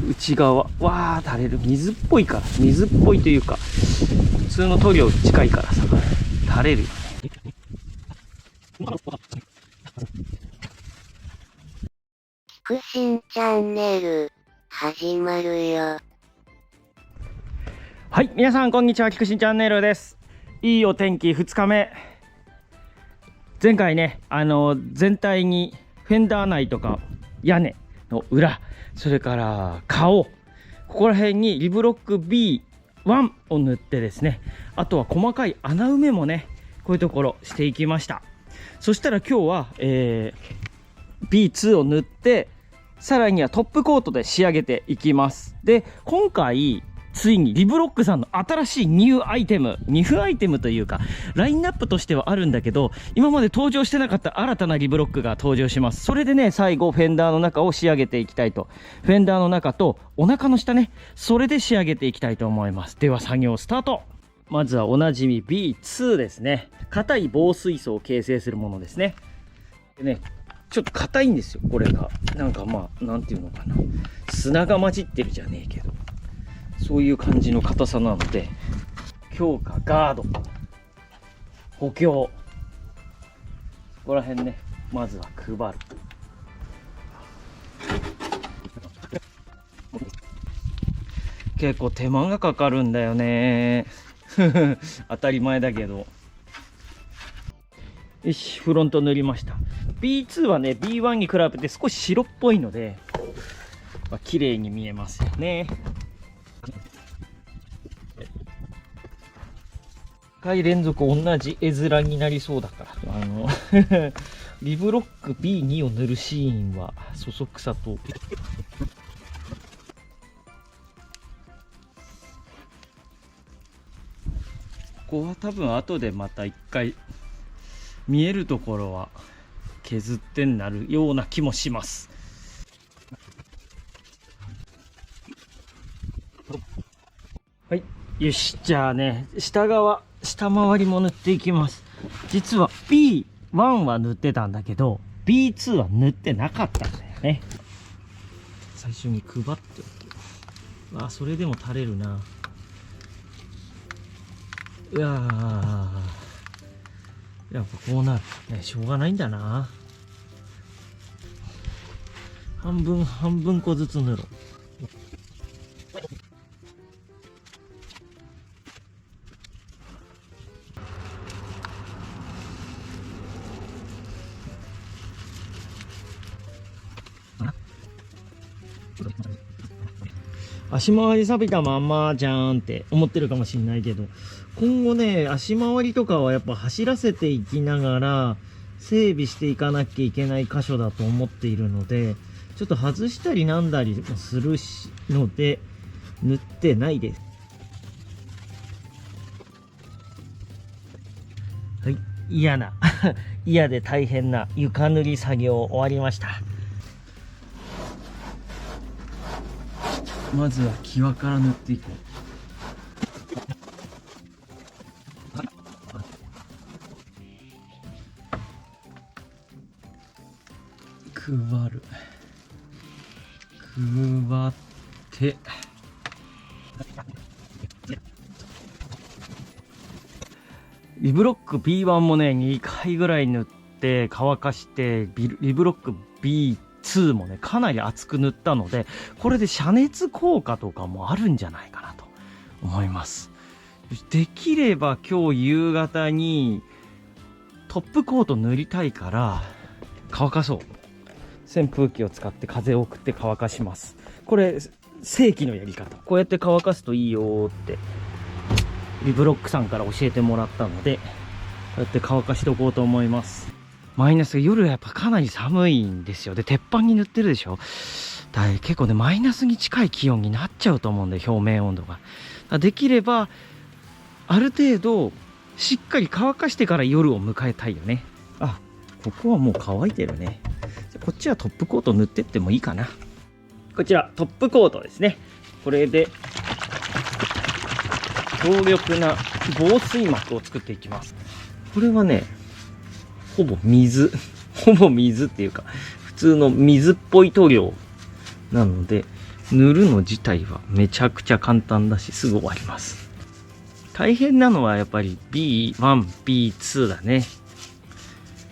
内側わー垂れる。水っぽいから、水っぽいというか普通の塗料近いからさ垂れるよね。キクシンチャンネル始まるよ。はい、皆さんこんにちは、キクシンチャンネルです。いいお天気2日目。前回ね、全体にフェンダー内とか屋根の裏、それから顔、ここら辺にリブロック B1 を塗ってですね、あとは細かい穴埋めもね、こういうところしていきました。そしたら今日は、B2 を塗って、さらにはトップコートで仕上げていきます。で、今回ついにリブロックさんの新しいニューアイテムというかラインナップとしてはあるんだけど、今まで登場してなかった新たなリブロックが登場します。それでね、最後フェンダーの中を仕上げていきたいと。フェンダーの中とお腹の下ね、それで仕上げていきたいと思います。では作業スタート。まずはおなじみ B2 ですね。硬い防水層を形成するものですね。でね、ちょっと硬いんですよ、これが。なんかまあ、なんていうのかな、砂が混じってるじゃねえけど、そういう感じの硬さなので、強化、ガード、補強、そこら辺ね、まずは配る。結構手間がかかるんだよね。当たり前だけど。よし、フロント塗りました。B2 はね、B1 に比べて少し白っぽいので、綺麗に見えますよね。2回連続同じ絵面になりそうだから、リブロック B2 を塗るシーンはそそくさと。ここは多分後でまた1回見えるところは削ってになるような気もします。はい、よし、じゃあね、下回りも塗っていきます。実は B1 は塗ってたんだけど B2 は塗ってなかったんだよね。最初に配っておく。あ、それでも垂れるな。うわー、やっぱこうなるね。しょうがないんだな。半分個ずつ塗ろう。足回り錆びたまんまじゃーんって思ってるかもしれないけど、今後ね、足回りとかはやっぱ走らせていきながら整備していかなきゃいけない箇所だと思っているので、ちょっと外したりなんだりもするので塗ってないです。はい、嫌で大変な床塗り作業終わりました。まずは際から塗っていこう。配ってリブロック B1 もね2回ぐらい塗って乾かして、リブロック B2 もねかなり厚く塗ったので、これで遮熱効果とかもあるんじゃないかなと思います。できれば今日夕方にトップコート塗りたいから乾かそう。扇風機を使って風を送って乾かします。これ正規のやり方。こうやって乾かすといいよってリブロックさんから教えてもらったので、こうやって乾かしておこうと思います。マイナス、夜はやっぱかなり寒いんですよ。で、鉄板に塗ってるでしょ。結構ねマイナスに近い気温になっちゃうと思うんで、表面温度が。できればある程度しっかり乾かしてから夜を迎えたいよね。あ、ここはもう乾いてるね。こっちはトップコート塗ってってもいいかな。こちらトップコートですね。これで強力な防水膜を作っていきます。これはね、ほぼ水っていうか普通の水っぽい塗料なので、塗るの自体はめちゃくちゃ簡単だし、すぐ終わります。大変なのはやっぱり B1、B2 だね。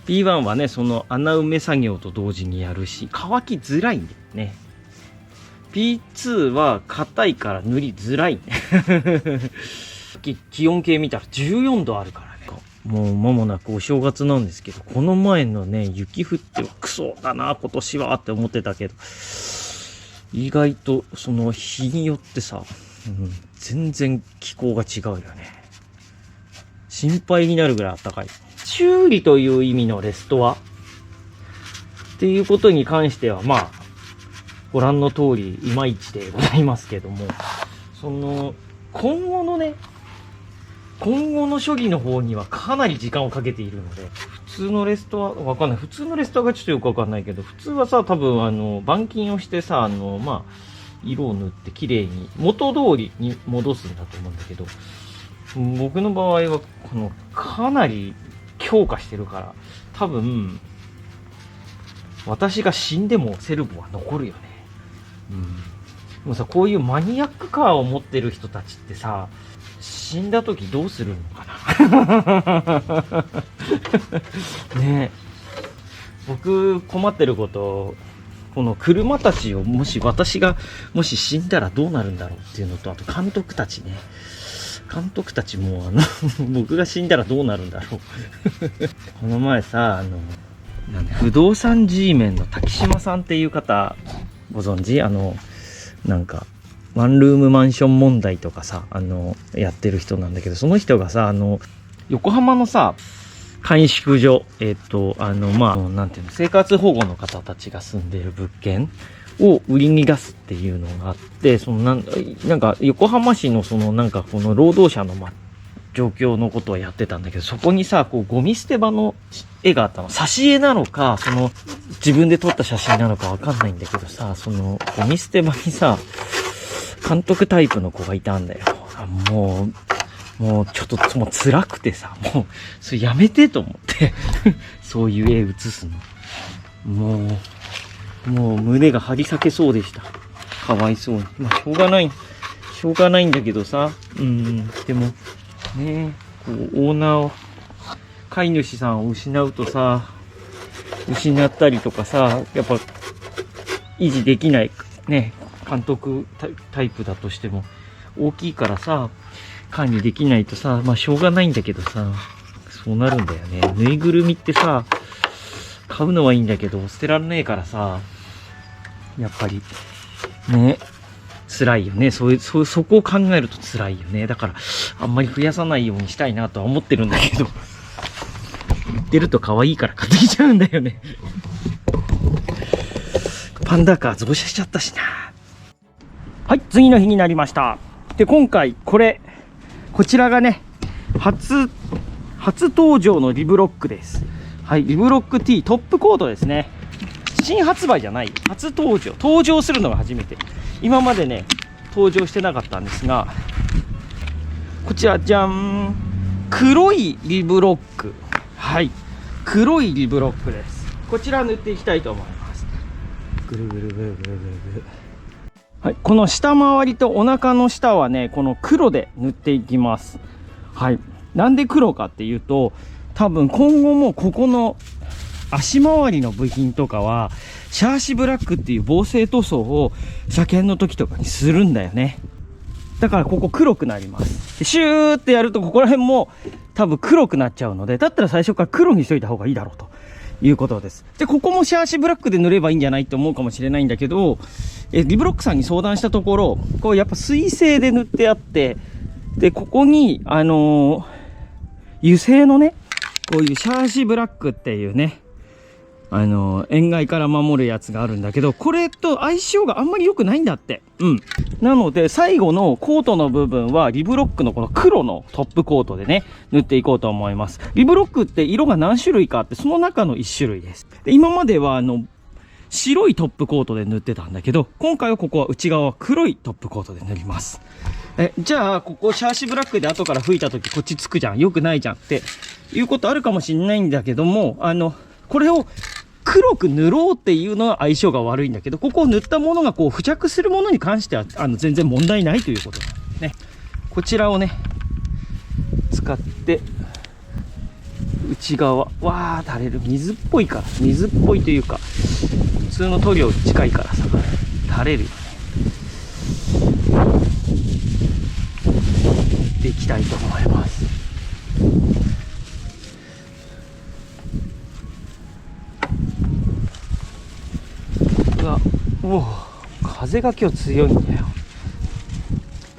B1 はね、その穴埋め作業と同時にやるし、乾きづらいんだよね。B2 は硬いから塗りづらい。気温計見たら14度あるからね。もう間もなくお正月なんですけど、この前のね、雪降ってクソだな、今年はって思ってたけど、意外とその日によってさ、全然気候が違うよね。心配になるぐらい暖かい。修理という意味のレストアっていうことに関しては、まあ、ご覧の通り、いまいちでございますけども、その、今後の処理の方にはかなり時間をかけているので、普通のレストア、わかんない。普通のレストアがちょっとよくわかんないけど、普通はさ、多分板金をしてさ、まあ、色を塗って綺麗に、元通りに戻すんだと思うんだけど、僕の場合は、かなり強化してるから、多分、私が死んでもセルボは残るよね。でもさ、こういうマニアックカーを持ってる人たちってさ、死んだ時どうするのかな。ねえ。僕困ってること、この車たちを私がもし死んだらどうなるんだろうっていうのと、あと監督たちね。監督たちも僕が死んだらどうなるんだろう。この前さ、不動産 G メンの滝島さんっていう方、ご存知？なんか、ワンルームマンション問題とかさ、やってる人なんだけど、その人がさ、横浜のさ、簡宿所、まあ、なんていうの、生活保護の方たちが住んでいる物件を売りに出すっていうのがあって、なんか、横浜市のなんかこの労働者の、状況のことをやってたんだけど、そこにさ、こう、ゴミ捨て場の絵があったの。挿絵なのか、自分で撮った写真なのかわかんないんだけどさ、ゴミ捨て場にさ、監督タイプの子がいたんだよ。もうちょっともう辛くてさ、もう、それやめてと思って。そういう絵写すの。もう胸が張り裂けそうでした。かわいそうに。まあ、しょうがないんだけどさ。でも、ねこう、オーナーを、飼い主さんを失うとさ、失ったりとかさ、やっぱ、維持できない、ね、監督タイプだとしても、大きいからさ、管理できないとさ、まあしょうがないんだけどさ、そうなるんだよね。ぬいぐるみってさ、買うのはいいんだけど、捨てられねえからさ、やっぱり、ね、辛いよね。そこを考えると辛いよね。だから、あんまり増やさないようにしたいなとは思ってるんだけど、言ってると可愛いから買ってきちゃうんだよね。パンダカー増車しちゃったしな。はい、次の日になりました。で、今回、こちらがね、初登場のリブロックです。はい、リブロック T トップコートですね。新発売じゃない。初登場。登場するのが初めて。今までね、登場してなかったんですが、こちら、じゃん。黒いリブロック。はい。黒いリブロックです。こちら塗っていきたいと思います。ぐるぐるぐるぐるぐるぐる。はい。この下回りとお腹の下はね、この黒で塗っていきます。はい。なんで黒かっていうと、多分今後もここの足回りの部品とかは、シャーシブラックっていう防水塗装を車検の時とかにするんだよね。だからここ黒くなります。でシューってやるとここら辺も多分黒くなっちゃうので、だったら最初から黒にしといた方がいいだろうということです。で、ここもシャーシブラックで塗ればいいんじゃないと思うかもしれないんだけど、リブロックさんに相談したところ、こうやっぱ水性で塗ってあって、で、ここに、油性のね、こういうシャーシブラックっていうね、塩害から守るやつがあるんだけど、これと相性があんまり良くないんだって。なので、最後のコートの部分は、リブロックのこの黒のトップコートでね、塗っていこうと思います。リブロックって色が何種類かあって、その中の1種類です。で、今までは、白いトップコートで塗ってたんだけど、今回はここは内側は黒いトップコートで塗ります。じゃあ、ここシャーシブラックで後から吹いた時こっちつくじゃん。良くないじゃんっていうことあるかもしれないんだけども、これを黒く塗ろうっていうのは相性が悪いんだけど、ここを塗ったものがこう付着するものに関しては全然問題ないということですね。こちらをね使って内側わー垂れる。水っぽいから、水っぽいというか普通の塗料に近いからさ垂れるよね。塗っていきたいと思います。おお、風が今日強いんだよ。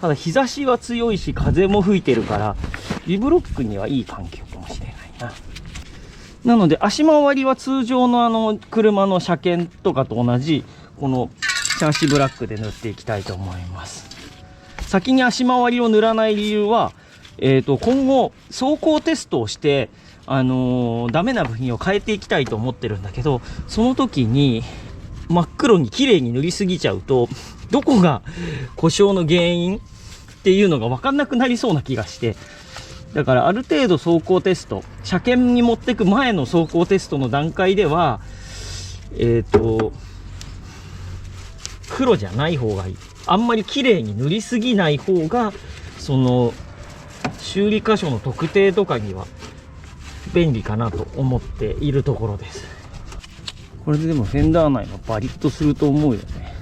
ただ日差しは強いし風も吹いてるからリブロックにはいい環境かもしれないな。なので足回りは通常の車の車検とかと同じこのシャーシブラックで塗っていきたいと思います。先に足回りを塗らない理由は、今後走行テストをしてダメな部品を変えていきたいと思ってるんだけど、その時に真っ黒に綺麗に塗りすぎちゃうとどこが故障の原因っていうのが分かんなくなりそうな気がして、だからある程度走行テスト、車検に持ってく前の走行テストの段階では黒じゃない方がいい。あんまり綺麗に塗りすぎない方がその修理箇所の特定とかには便利かなと思っているところです。これででもフェンダー内はバリッとすると思うよね。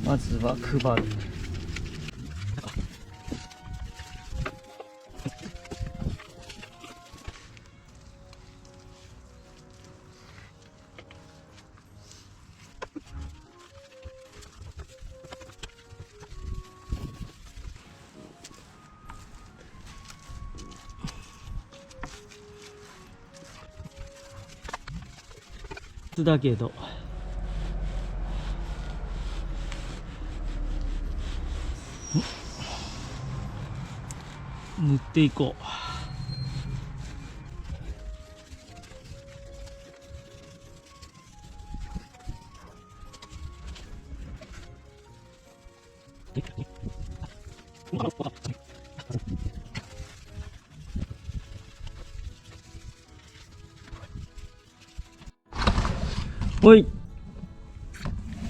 まずは配る。だけど塗っていこう。ほい、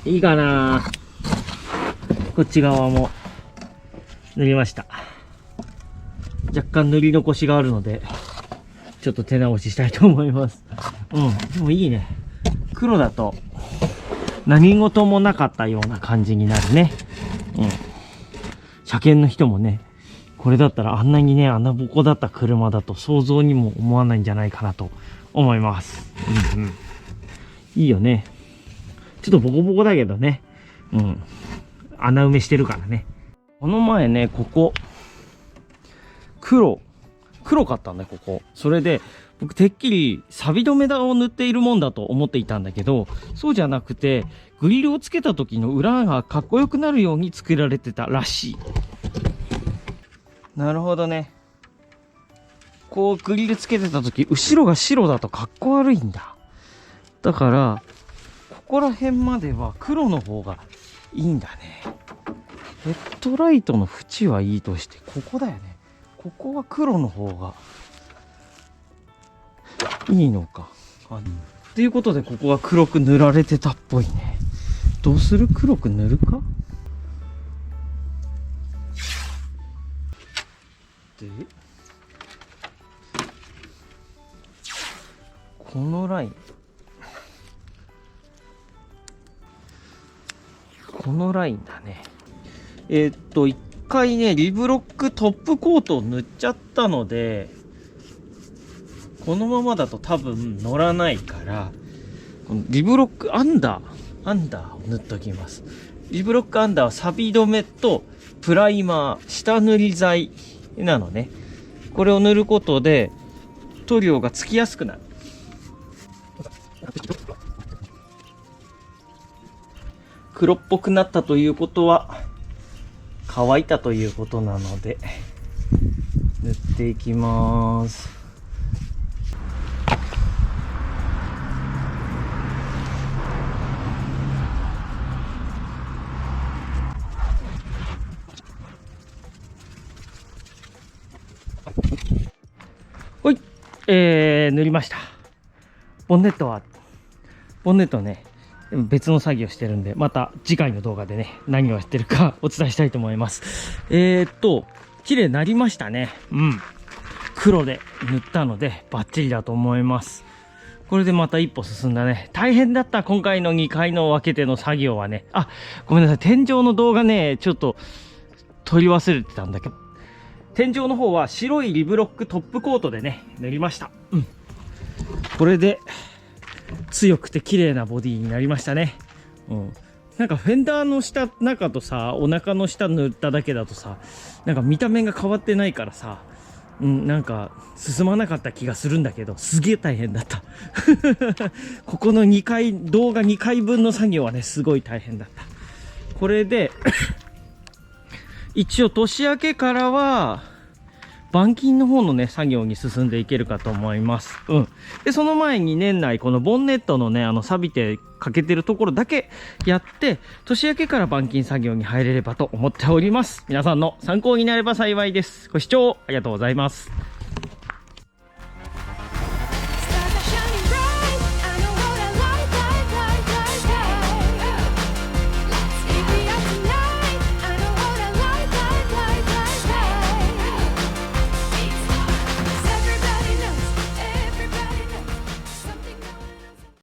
いいかな。こっち側も塗りました。若干塗り残しがあるのでちょっと手直ししたいと思います。でもいいね。黒だと何事もなかったような感じになるね。車検の人もね、これだったらあんなにね穴ぼこだった車だと想像にも思わないんじゃないかなと思います。いいよね。ちょっとボコボコだけどね。穴埋めしてるからね。この前ね、ここ黒かったんだよ、ここ。それで僕てっきり錆止めを塗っているもんだと思っていたんだけど、そうじゃなくてグリルをつけた時の裏がかっこよくなるように作られてたらしい。なるほどね。こうグリルつけてた時後ろが白だとかっこ悪いんだ。だからここら辺までは黒の方がいいんだね。ヘッドライトの縁はいいとして、ここだよね。ここは黒の方がいいのか。ということでここが黒く塗られてたっぽいね。どうする？黒く塗るか？でこのライン、このラインだね。一回ねリブロックトップコートを塗っちゃったので、このままだと多分乗らないから、このリブロックアンダーを塗っときます。リブロックアンダーは錆止めとプライマー、下塗り剤なのね。これを塗ることで塗料がつきやすくなる。黒っぽくなったということは乾いたということなので塗っていきます。塗りました。ボンネットね、別の作業してるんで、また次回の動画でね、何をやってるかお伝えしたいと思います。綺麗になりましたね。うん。黒で塗ったので、バッチリだと思います。これでまた一歩進んだね。大変だった、今回の2回の分けての作業はね。あ、ごめんなさい。天井の動画ね、ちょっと、撮り忘れてたんだけど。天井の方は白いリブロックトップコートでね、塗りました。うん。これで、強くて綺麗なボディになりましたね。うん。なんかフェンダーの下、中とさ、お腹の下塗っただけだとさ、なんか見た目が変わってないからさ、うん、なんか進まなかった気がするんだけど、すげえ大変だった。ここの2回、動画2回分の作業はね、すごい大変だった。これで、一応年明けからは、板金の方のね、作業に進んでいけるかと思います。うん。で、その前に年内、このボンネットのね、錆びて欠けてるところだけやって、年明けから板金作業に入れればと思っております。皆さんの参考になれば幸いです。ご視聴ありがとうございます。